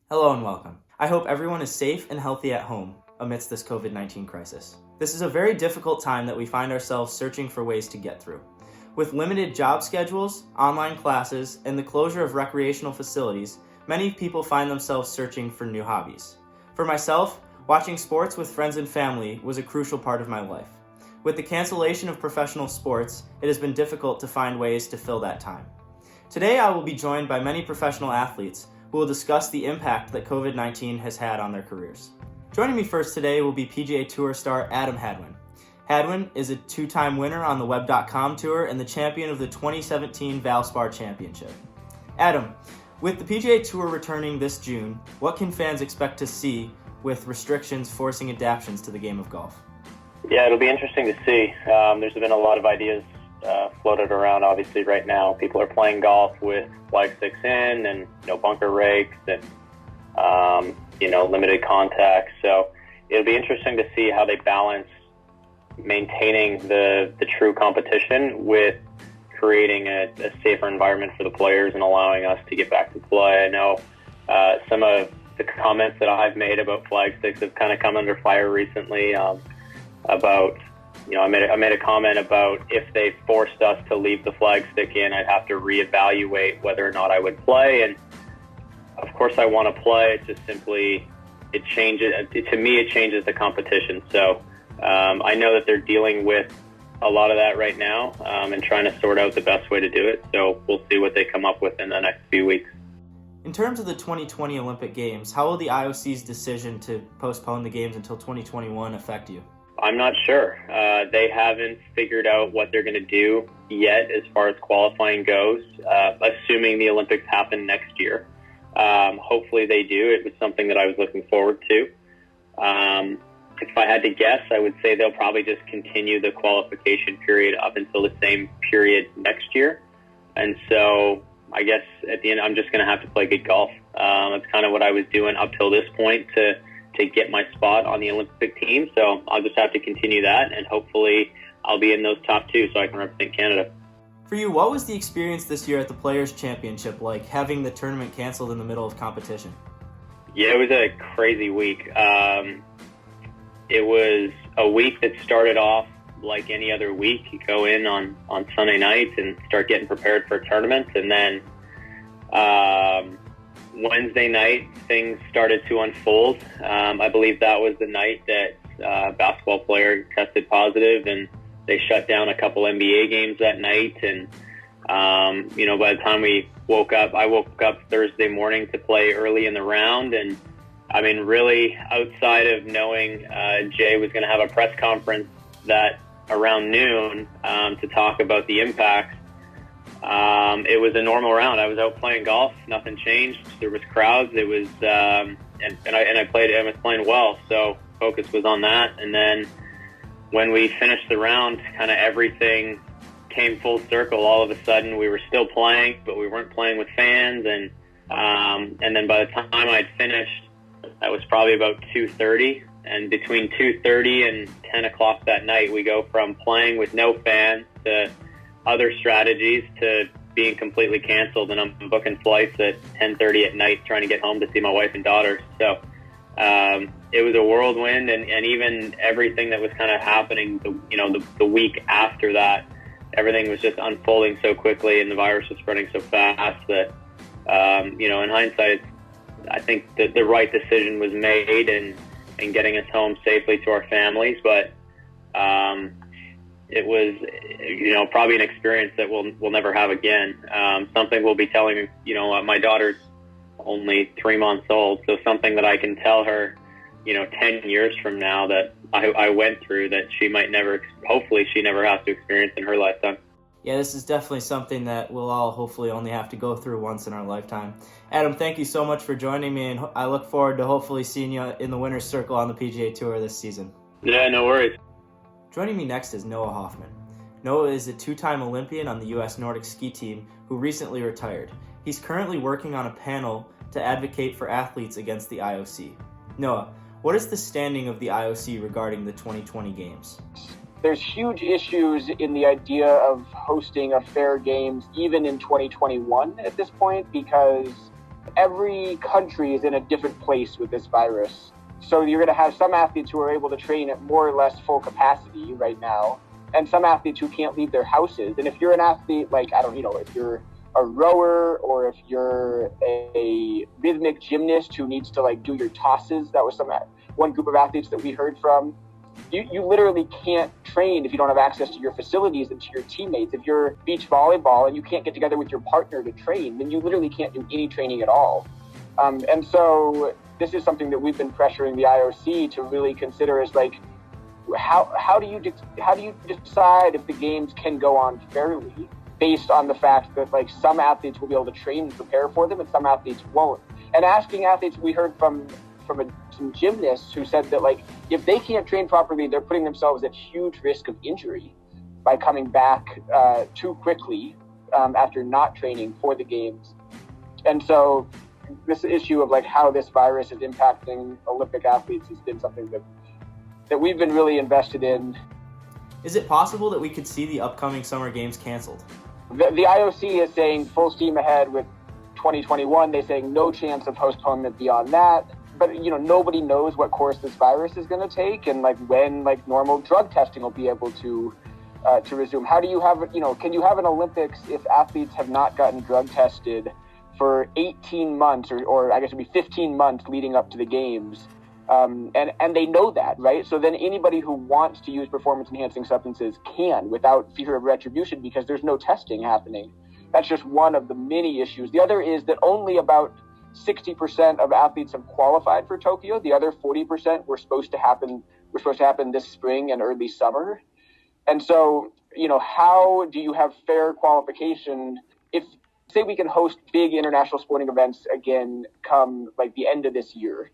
Hello and welcome. I hope everyone is safe and healthy at home amidst this COVID-19 crisis. This is a very difficult time that we find ourselves searching for ways to get through. With limited job schedules, online classes, and the closure of recreational facilities, many people find themselves searching for new hobbies. For myself, watching sports with friends and family was a crucial part of my life. With the cancellation of professional sports, it has been difficult to find ways to fill that time. Today I will be joined by many professional athletes who will discuss the impact that COVID-19 has had on their careers. Joining me first today will be PGA Tour star Adam Hadwin. Hadwin is a two-time winner on the Web.com Tour and the champion of the 2017 Valspar Championship. Adam, with the PGA Tour returning this June, what can fans expect to see with restrictions forcing adaptations to the game of golf? Yeah, it'll be interesting to see. There's been a lot of ideas floated around, obviously, right now. People are playing golf with flag sticks in and no bunker rakes and, limited contact. So it'll be interesting to see how they balance maintaining the true competition with creating a safer environment for the players and allowing us to get back to play. I know some of the comments that I've made about flag sticks have kind of come under fire recently about, I made a comment about if they forced us to leave the flag stick in, I'd have to reevaluate whether or not I would play. And of course I want to play. It's just simply, it changes the competition. So I know that they're dealing with a lot of that right now and trying to sort out the best way to do it. So we'll see what they come up with in the next few weeks. In terms of the 2020 Olympic Games, how will the IOC's decision to postpone the Games until 2021 affect you? I'm not sure. They haven't figured out what they're going to do yet as far as qualifying goes, assuming the Olympics happen next year. Hopefully they do. It was something that I was looking forward to. If I had to guess, I would say they'll probably just continue the qualification period up until the same period next year. And so I guess at the end, I'm just going to have to play good golf. That's kind of what I was doing up till this point to get my spot on the Olympic team. So I'll just have to continue that, and hopefully I'll be in those top two so I can represent Canada. For you, what was the experience this year at the Players' Championship like, having the tournament canceled in the middle of competition? Yeah, it was a crazy week. It was a week that started off like any other week. You go in on Sunday nights and start getting prepared for tournaments, and then Wednesday night, things started to unfold. I believe that was the night that a basketball player tested positive, and they shut down a couple NBA games that night. And, by the time I woke up Thursday morning to play early in the round. And, really, outside of knowing Jay was going to have a press conference that around noon to talk about the impacts, it was a normal round. I was out playing golf. Nothing changed. There was crowds. It was, and I was playing well. So focus was on that. And then when we finished the round, kind of everything came full circle. All of a sudden we were still playing, but we weren't playing with fans. And then by the time I'd finished, that was probably about 2:30. And between 2:30 and 10 o'clock that night, we go from playing with no fans to other strategies to being completely canceled, and I'm booking flights at 10:30 at night trying to get home to see my wife and daughter. So it was a whirlwind, and even everything that was kind of happening, the week after that, everything was just unfolding so quickly, and the virus was spreading so fast that, in hindsight, I think that the right decision was made and getting us home safely to our families. But it was, probably an experience that we'll never have again. Something we'll be telling, my daughter's only 3 months old, so something that I can tell her, 10 years from now that I went through that she might never, hopefully she never has to experience in her lifetime. Yeah, this is definitely something that we'll all hopefully only have to go through once in our lifetime. Adam, thank you so much for joining me, and I look forward to hopefully seeing you in the winner's circle on the PGA Tour this season. Yeah, no worries. Joining me next is Noah Hoffman. Noah is a two-time Olympian on the U.S. Nordic ski team who recently retired. He's currently working on a panel to advocate for athletes against the IOC. Noah, what is the standing of the IOC regarding the 2020 Games? There's huge issues in the idea of hosting a fair games even in 2021 at this point, because every country is in a different place with this virus. So you're going to have some athletes who are able to train at more or less full capacity right now, and some athletes who can't leave their houses. And if you're an athlete, like, if you're a rower or if you're a rhythmic gymnast who needs to like do your tosses, that was one group of athletes that we heard from. You literally can't train if you don't have access to your facilities and to your teammates. If you're beach volleyball and you can't get together with your partner to train, then you literally can't do any training at all. And so this is something that we've been pressuring the IOC to really consider, is like, how do you decide if the games can go on fairly based on the fact that like some athletes will be able to train and prepare for them and some athletes won't. And asking athletes, we heard from some gymnasts who said that like if they can't train properly, they're putting themselves at huge risk of injury by coming back too quickly after not training for the games. And so this issue of like how this virus is impacting Olympic athletes has been something that we've been really invested in. Is it possible that we could see the upcoming Summer Games canceled? The IOC is saying full steam ahead with 2021. They're saying no chance of postponement beyond that. But, nobody knows what course this virus is going to take and like when like normal drug testing will be able to resume. How do you have, can you have an Olympics if athletes have not gotten drug tested for 18 months or I guess it'd be 15 months leading up to the games? And they know that, right? So then anybody who wants to use performance-enhancing substances can without fear of retribution because there's no testing happening. That's just one of the many issues. The other is that only about 60% of athletes have qualified for Tokyo. The other 40% were supposed to happen this spring and early summer. And so, how do you have fair qualification if, say, we can host big international sporting events again come like the end of this year?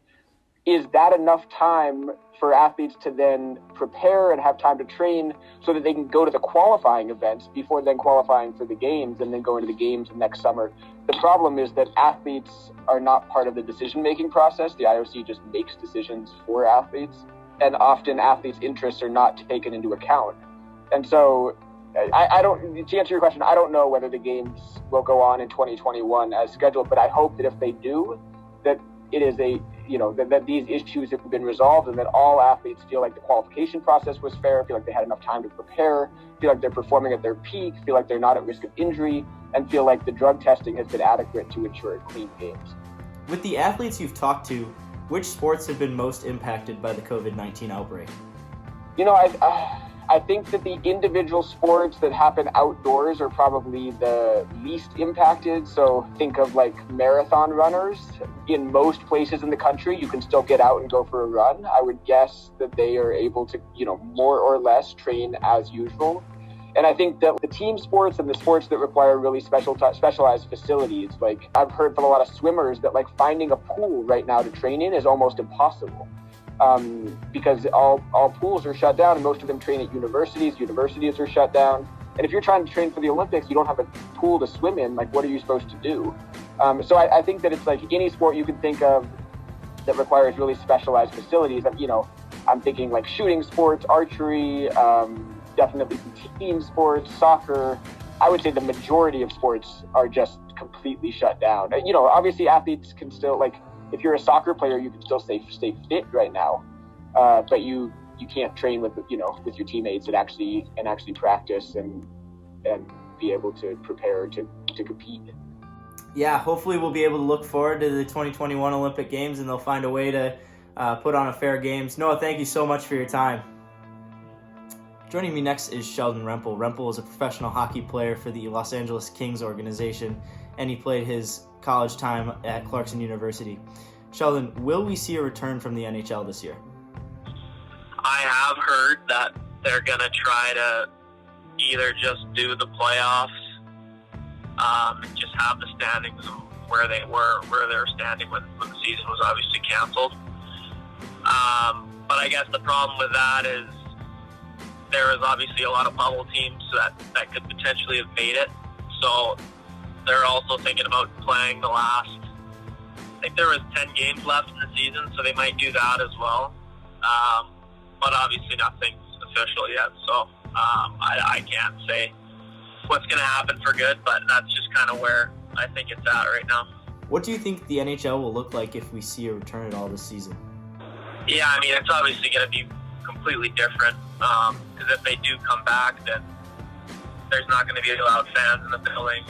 Is that enough time for athletes to then prepare and have time to train so that they can go to the qualifying events before then qualifying for the games and then going to the games next summer? The problem is that athletes are not part of the decision-making process. The IOC just makes decisions for athletes, and often athletes' interests are not taken into account. And so I don't, to answer your question, I don't know whether the games will go on in 2021 as scheduled, but I hope that if they do, that it is that these issues have been resolved and that all athletes feel like the qualification process was fair, feel like they had enough time to prepare, feel like they're performing at their peak, feel like they're not at risk of injury, and feel like the drug testing has been adequate to ensure clean games. With the athletes you've talked to, which sports have been most impacted by the COVID-19 outbreak? I think that the individual sports that happen outdoors are probably the least impacted. So think of like marathon runners. In most places in the country, you can still get out and go for a run. I would guess that they are able to, more or less train as usual. And I think that the team sports and the sports that require really specialized facilities, like I've heard from a lot of swimmers that like finding a pool right now to train in is almost impossible. Because all pools are shut down and most of them train at universities. Universities are shut down. And if you're trying to train for the Olympics, you don't have a pool to swim in. Like, what are you supposed to do? So I think that it's like any sport you can think of that requires really specialized facilities. I'm thinking like shooting sports, archery, definitely team sports, soccer. I would say the majority of sports are just completely shut down. Obviously athletes can still like, if you're a soccer player, you can still stay fit right now, but you can't train with your teammates and actually practice and be able to prepare to compete. Yeah, hopefully we'll be able to look forward to the 2021 Olympic Games and they'll find a way to put on a fair games. Noah, thank you so much for your time. Joining me next is Sheldon Rempel. Rempel is a professional hockey player for the Los Angeles Kings organization, and he played his college time at Clarkson University. Sheldon, will we see a return from the NHL this year? I have heard that they're going to try to either just do the playoffs, and just have the standings where they were standing when the season was obviously canceled. But I guess the problem with that is there is obviously a lot of bubble teams that could potentially have made it. So they're also thinking about playing the last, I think there was 10 games left in the season, so they might do that as well. But obviously nothing's official yet, so I can't say what's going to happen for good, but that's just kind of where I think it's at right now. What do you think the NHL will look like if we see a return at all this season? Yeah, I mean, it's obviously going to be completely different because if they do come back, then there's not going to be allowed fans in the building.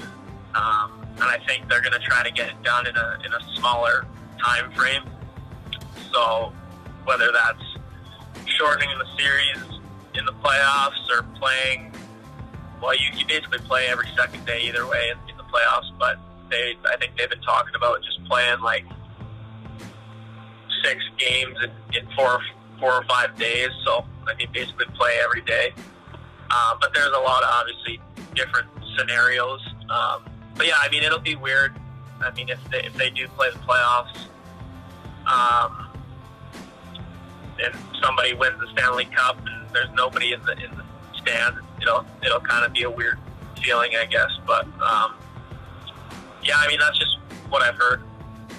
And I think they're going to try to get it done in a smaller time frame. So whether that's shortening the series in the playoffs or playing, well, you basically play every second day either way in the playoffs, but I think they've been talking about just playing like 6 games in 4 or 5 days. So, I mean, basically play every day. But there's a lot of obviously different scenarios. But yeah, I mean, it'll be weird. I mean, if they do play the playoffs, and somebody wins the Stanley Cup and there's nobody in the stands, it'll kind of be a weird feeling, I guess. But yeah, I mean, that's just what I've heard.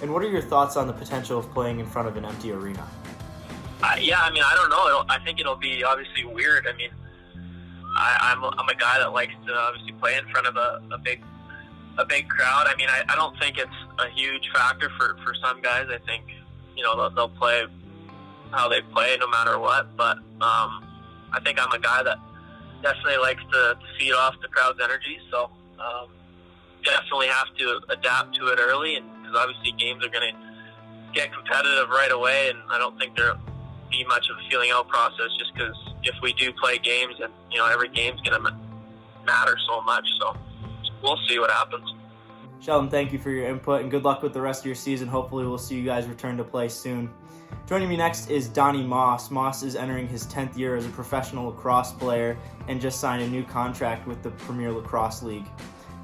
And what are your thoughts on the potential of playing in front of an empty arena? Yeah, I mean, I don't know. I think it'll be obviously weird. I mean, I'm a guy that likes to obviously play in front of a big crowd. I mean, I don't think it's a huge factor for some guys. I think, they'll play how they play no matter what. But I think I'm a guy that definitely likes to feed off the crowd's energy. So definitely have to adapt to it early, and because obviously games are going to get competitive right away, and I don't think there'll be much of a feeling out process just because if we do play games, and every game's going to matter so much. So we'll see what happens. Sheldon, thank you for your input and good luck with the rest of your season. Hopefully we'll see you guys return to play soon. Joining me next is Donnie Moss. Moss is entering his 10th year as a professional lacrosse player and just signed a new contract with the Premier Lacrosse League.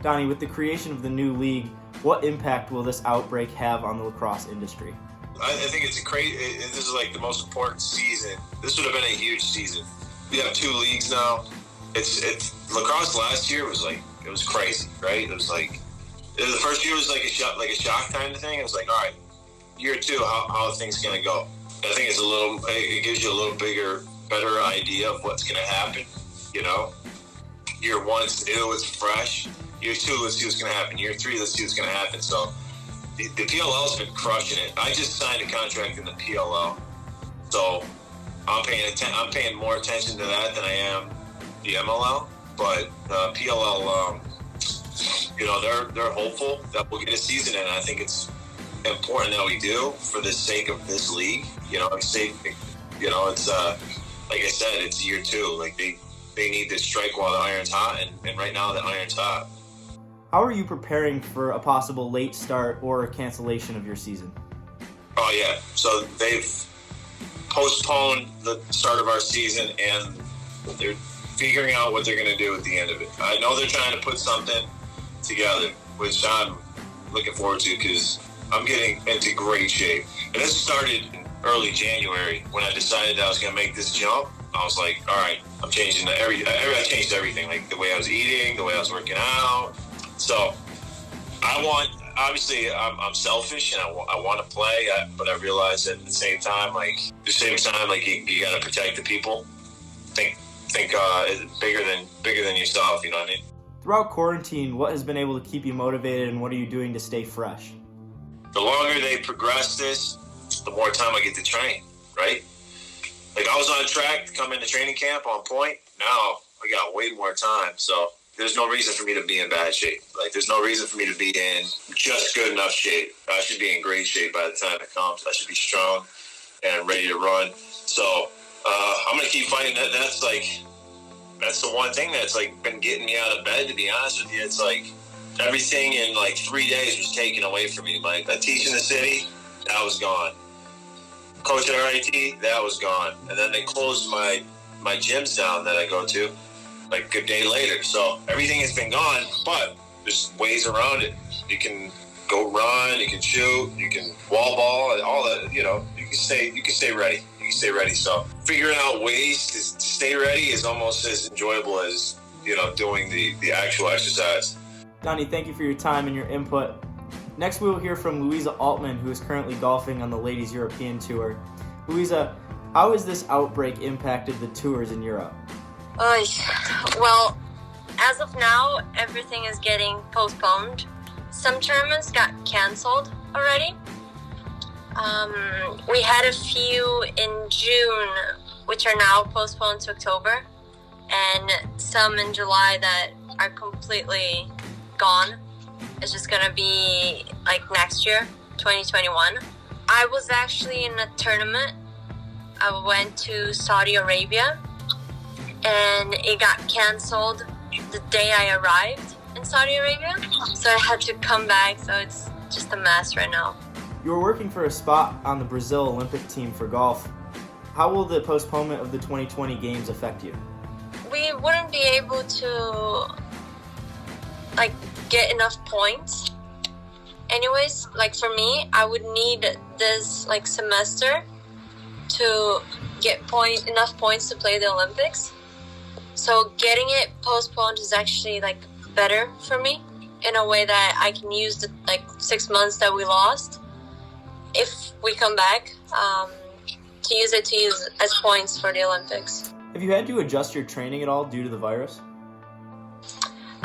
Donnie, with the creation of the new league, what impact will this outbreak have on the lacrosse industry? I think it's this is like the most important season. This would have been a huge season. We have 2 leagues now. It's lacrosse last year was like, it was crazy, right? It was like, the first year was like a shock kind of thing. It was like, all right, year 2, how are things going to go? I think it gives you a little better idea of what's going to happen, Year 1, it's new, it's fresh. Year 2, let's see what's going to happen. Year 3, let's see what's going to happen. So the PLL's been crushing it. I just signed a contract in the PLL, so I'm paying more attention to that than I am the MLL. But PLL, they're hopeful that we'll get a season in. I think it's important that we do for the sake of this league. It's like I said, it's year 2. Like they need to strike while the iron's hot, and right now the iron's hot. How are you preparing for a possible late start or a cancellation of your season? Oh yeah, so they've postponed the start of our season, and they're figuring out what they're going to do at the end of it. I know they're trying to put something together, which I'm looking forward to because I'm getting into great shape. And this started in early January when I decided that I was going to make this jump. I was like, all right, I'm changing I changed everything, like the way I was eating, the way I was working out. So obviously I'm selfish and I want to play, but I realize that at the same time, you got to protect the people. Think bigger than yourself, you know what I mean? Throughout quarantine, what has been able to keep you motivated and what are you doing to stay fresh? The longer they progress this, the more time I get to train, right? Like I was on track to come into training camp on point. Now I got way more time, so there's no reason for me to be in bad shape. Like there's no reason for me to be in just good enough shape. I should be in great shape by the time it comes. I should be strong and ready to run. So I'm gonna keep fighting. That's the one thing that's like been getting me out of bed. To be honest with you, it's like everything in like 3 days was taken away from me. Like I teach in the city, that was gone. Coach at RIT, that was gone. And then they closed my gyms down that I go to like a day later. So everything has been gone, but there's ways around it. You can go run, you can shoot, you can wall ball, all that, you can stay ready. You can stay ready. So figuring out ways to stay ready is almost as enjoyable as, doing the actual exercise. Donnie, thank you for your time and your input. Next, we will hear from Louisa Altman, who is currently golfing on the Ladies European Tour. Louisa, how has this outbreak impacted the tours in Europe? Well, as of now, everything is getting postponed. some tournaments got canceled already. We had a few in June, which are now postponed to October, and some in July that are completely gone. It's just gonna be like next year, 2021. I was actually in a tournament. I went to Saudi Arabia, and it got canceled the day I arrived in Saudi Arabia. So I had to come back, so it's just a mess right now. You were working for a spot on the Brazil Olympic team for golf. How will the postponement of the 2020 games affect you? We wouldn't be able to get enough points. Anyways, for me, I would need this semester to get enough points to play the Olympics. So getting it postponed is actually better for me in a way that I can use the 6 months that we lost if we come back to use as points for the Olympics. Have you had to adjust your training at all due to the virus?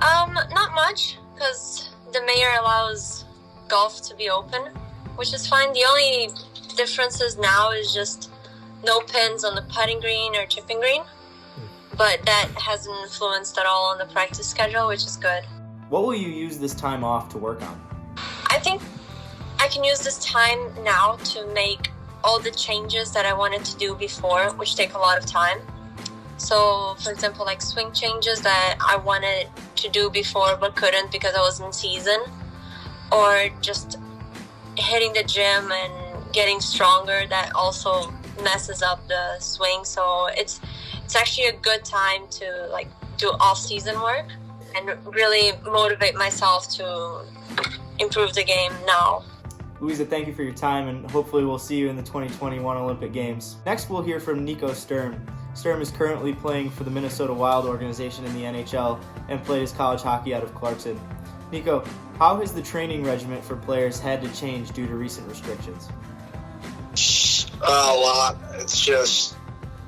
Not much, because the mayor allows golf to be open, which is fine. The only differences now is just no pins on the putting green or chipping green, but that hasn't influenced at all on the practice schedule, which is good. What will you use this time off to work on? I think I can use this time now to make all the changes that I wanted to do before, which take a lot of time. So, for example, swing changes that I wanted to do before but couldn't because I was in season, or just hitting the gym and getting stronger that also messes up the swing. So it's actually a good time to do off-season work and really motivate myself to improve the game now. Louisa, thank you for your time, and hopefully we'll see you in the 2021 Olympic Games. Next, we'll hear from Nico Sturm. Sturm is currently playing for the Minnesota Wild organization in the NHL and played his college hockey out of Clarkson. Nico, how has the training regimen for players had to change due to recent restrictions? A lot. It's just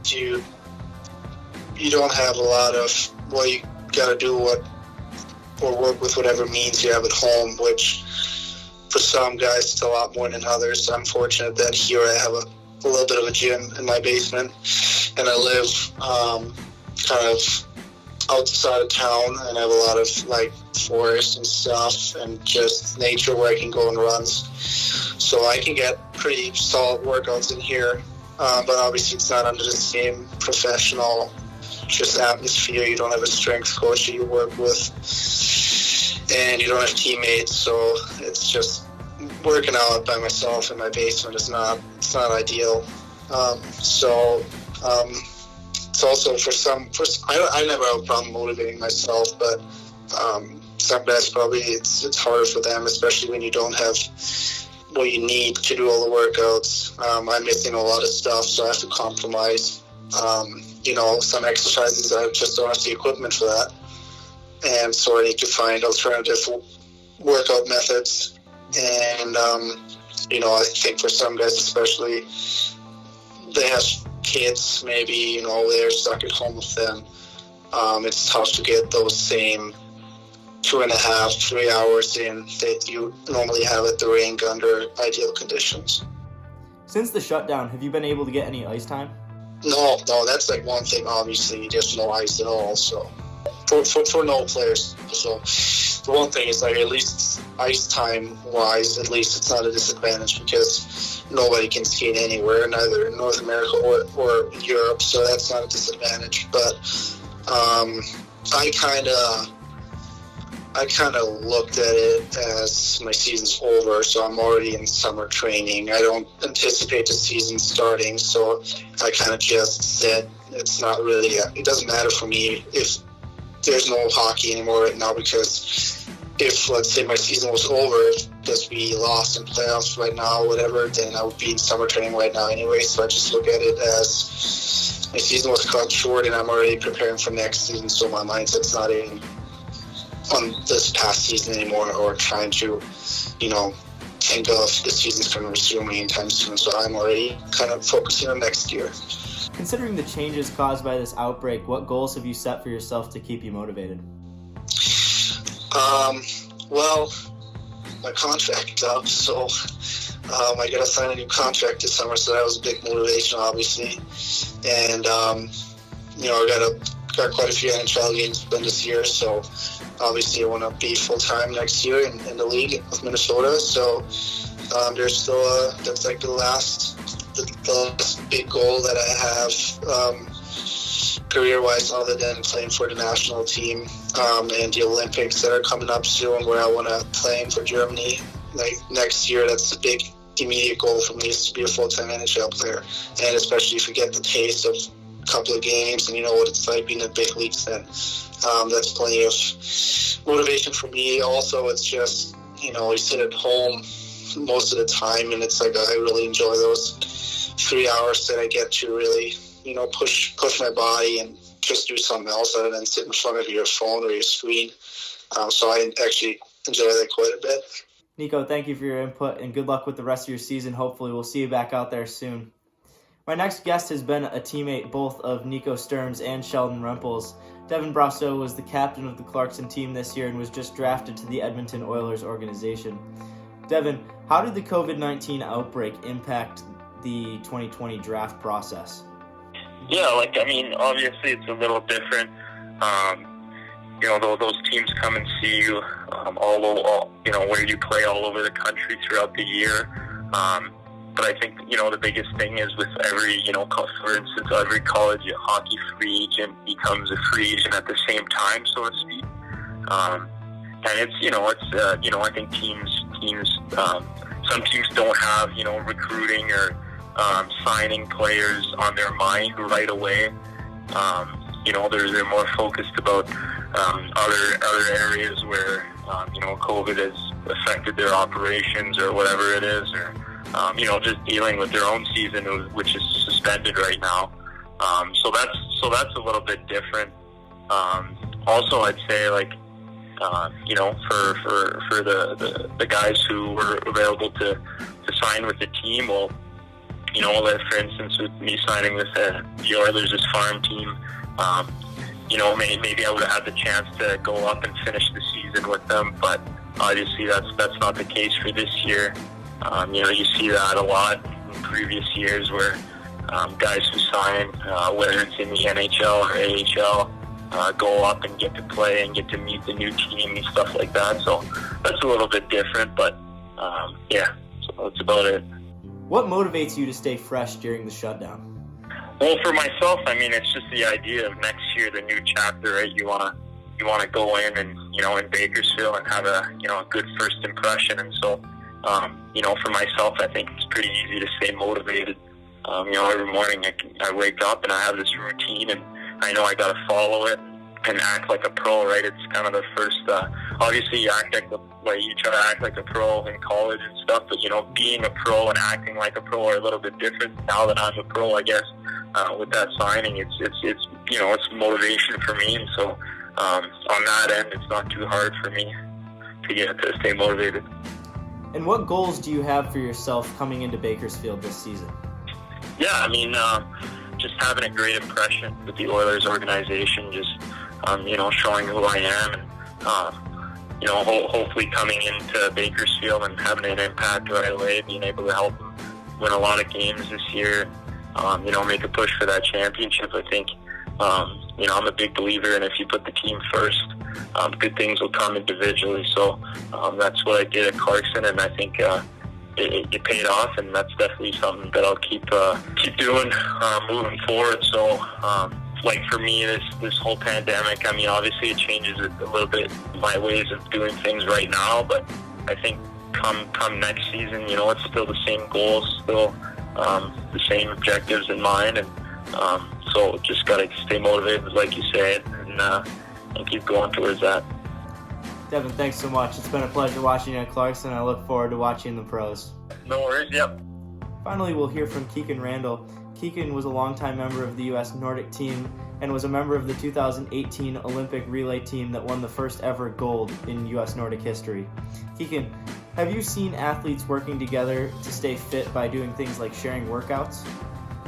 you don't have a lot of, you got to do or work with whatever means you have at home, which for some guys it's a lot more than others. I'm fortunate that here I have a little bit of a gym in my basement, and I live kind of outside of town, and I have a lot of forest and stuff and just nature where I can go and run. So I can get pretty solid workouts in here, but obviously it's not under the same professional just atmosphere. You don't have a strength coach that you work with, and you don't have teammates, so it's just working out by myself in my basement is not ideal. It's also I never have a problem motivating myself, but some guys probably it's harder for them, especially when you don't have what you need to do all the workouts. I'm missing a lot of stuff, so I have to compromise. Some exercises I just don't have the equipment for that, and so I need to find alternative workout methods. And I think for some guys especially, they have kids, maybe they're stuck at home with them. It's tough to get those same 2.5-3 hours in that you normally have at the rink under ideal conditions. Since the shutdown, have you been able to get any ice time? No, that's one thing. Obviously, there's no ice at all. So for no players. So the one thing is at least ice time wise, at least it's not a disadvantage because nobody can skate anywhere, neither in North America or Europe. So that's not a disadvantage. But I kind of looked at it as my season's over, so I'm already in summer training. I don't anticipate the season starting, so I kind of just said it's not really, it doesn't matter for me if there's no hockey anymore right now, because if, let's say, my season was over because we lost in playoffs right now or whatever, then I would be in summer training right now anyway. So I just look at it as my season was cut short and I'm already preparing for next season, so my mindset's not in on this past season anymore or trying to, think of the season's going to resume anytime soon. So I'm already kind of focusing on next year. Considering the changes caused by this outbreak, what goals have you set for yourself to keep you motivated? Well, my contract up, so I got to sign a new contract this summer, so that was a big motivation, obviously. And I got quite a few NHL games done this year, so obviously I want to be full-time next year in the league with Minnesota. So there's still that's like the last big goal that I have career-wise, other than playing for the national team and the Olympics that are coming up soon, where I want to play for Germany like next year. That's the big immediate goal for me, is to be a full-time NHL player. And especially if you get the taste of a couple of games and you know what it's like being in the big leagues, then that's plenty of motivation for me. Also, it's just, you sit at home most of the time, and it's like I really enjoy those 3 hours that I get to really push my body and just do something else other than sit in front of your phone or your screen. So I actually enjoy that quite a bit. Nico, thank you for your input, and good luck with the rest of your season. Hopefully we'll see you back out there soon. My next guest has been a teammate both of Nico Sturms and Sheldon Rempels. Devin Brosseau was the captain of the Clarkson team this year and was just drafted to the Edmonton Oilers organization. Devin, how did the COVID-19 outbreak impact the 2020 draft process? Yeah, obviously it's a little different. Those teams come and see you all where you play all over the country throughout the year. But I think, the biggest thing is with every, for instance, every college hockey free agent becomes a free agent at the same time, so to speak. And it's, I think teams, some teams don't have, recruiting or signing players on their mind right away. They're more focused about other areas where COVID has affected their operations or whatever it is, or just dealing with their own season, which is suspended right now. So that's a little bit different. Also, I'd say for the guys who were available to sign with the team, well, for instance, with me signing with the Oilers' farm team, maybe I would have had the chance to go up and finish the season with them, but obviously that's not the case for this year. You see that a lot in previous years where guys who sign, whether it's in the NHL or AHL, go up and get to play and get to meet the new team and stuff like that. So that's a little bit different, but so that's about it. What motivates you to stay fresh during the shutdown? Well, for myself, it's just the idea of next year, the new chapter, right? You want to go in and, in Bakersfield and have a good first impression. And so, for myself, I think it's pretty easy to stay motivated. Every morning I wake up and I have this routine, and I know I got to follow it and act like a pro, right? It's kind of the first, obviously you act you try to act like a pro in college and stuff, but, being a pro and acting like a pro are a little bit different. Now that I'm a pro, I guess, with that signing, it's motivation for me. And so, on that end, it's not too hard for me to stay motivated. And what goals do you have for yourself coming into Bakersfield this season? Yeah, just having a great impression with the Oilers organization, just, showing who I am, and, hopefully coming into Bakersfield and having an impact right away, being able to help them win a lot of games this year, make a push for that championship. I think, I'm a big believer in if you put the team first, good things will come individually. So that's what I did at Clarkson, and I think it paid off, and that's definitely something that I'll keep doing moving forward. So, for me, this whole pandemic, obviously it changes a little bit my ways of doing things right now, but I think come next season, it's still the same goals, still the same objectives in mind, and so just got to stay motivated, like you said, and keep going towards that. Devin, thanks so much. It's been a pleasure watching you at Clarkson. I look forward to watching the pros. No worries, yep. Finally, we'll hear from Keegan Randall. Keegan was a longtime member of the U.S. Nordic team and was a member of the 2018 Olympic relay team that won the first ever gold in U.S. Nordic history. Keegan, have you seen athletes working together to stay fit by doing things like sharing workouts?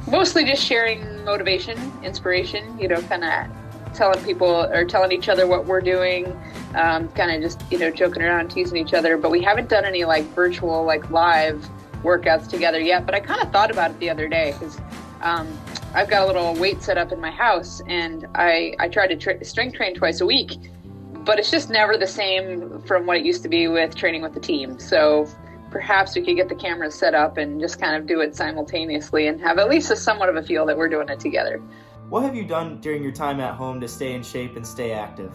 Mostly just sharing motivation, inspiration, kind of telling people or telling each other what we're doing, kind of just, joking around, teasing each other. But we haven't done any like virtual, like live workouts together yet. But I kind of thought about it the other day because I've got a little weight set up in my house, and I try to strength train twice a week, but it's just never the same from what it used to be with training with the team. So perhaps we could get the cameras set up and just kind of do it simultaneously and have at least somewhat of a feel that we're doing it together. What have you done during your time at home to stay in shape and stay active?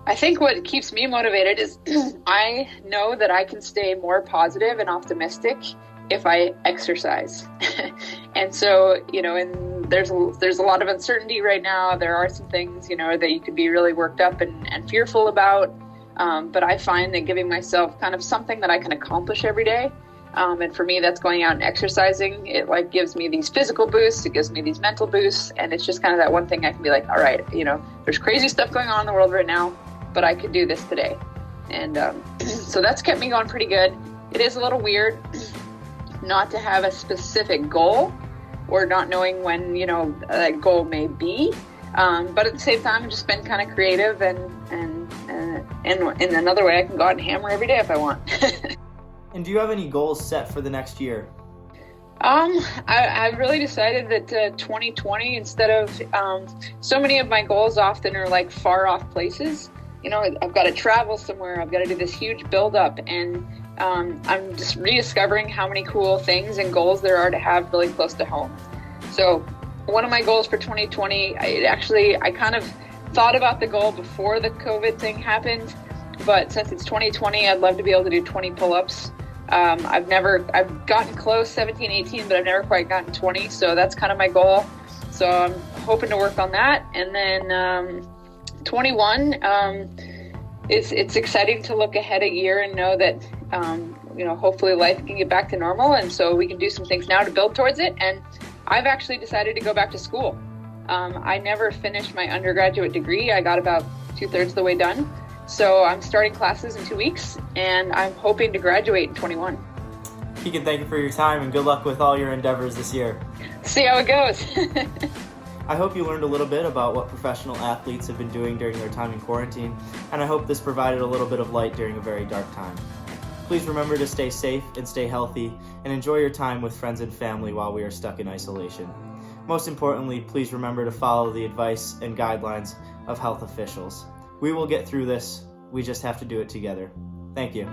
I think what keeps me motivated is I know that I can stay more positive and optimistic if I exercise. And so, and there's a lot of uncertainty right now. There are some things, that you could be really worked up and fearful about. But I find that giving myself kind of something that I can accomplish every day. And for me, that's going out and exercising. It like gives me these physical boosts. It gives me these mental boosts. And it's just kind of that one thing I can be like, all right, there's crazy stuff going on in the world right now, but I could do this today. And so that's kept me going pretty good. It is a little weird not to have a specific goal or not knowing when, that goal may be. But at the same time, I've just been kind of creative and in another way, I can go out and hammer every day if I want. And do you have any goals set for the next year? I've really decided that 2020, instead of so many of my goals often are like far off places. I've got to travel somewhere. I've got to do this huge build up, and I'm just rediscovering how many cool things and goals there are to have really close to home. So one of my goals for 2020, I kind of thought about the goal before the COVID thing happened, but since it's 2020, I'd love to be able to do 20 pull-ups. I've gotten close, 17, 18, but I've never quite gotten 20. So that's kind of my goal. So I'm hoping to work on that. And then 21, it's exciting to look ahead a year and know that, hopefully life can get back to normal. And so we can do some things now to build towards it. And I've actually decided to go back to school. I never finished my undergraduate degree. I got about 2/3 of the way done. So I'm starting classes in 2 weeks, and I'm hoping to graduate in 21. Keegan, thank you for your time, and good luck with all your endeavors this year. See how it goes. I hope you learned a little bit about what professional athletes have been doing during their time in quarantine, and I hope this provided a little bit of light during a very dark time. Please remember to stay safe and stay healthy, and enjoy your time with friends and family while we are stuck in isolation. Most importantly, please remember to follow the advice and guidelines of health officials. We will get through this. We just have to do it together. Thank you.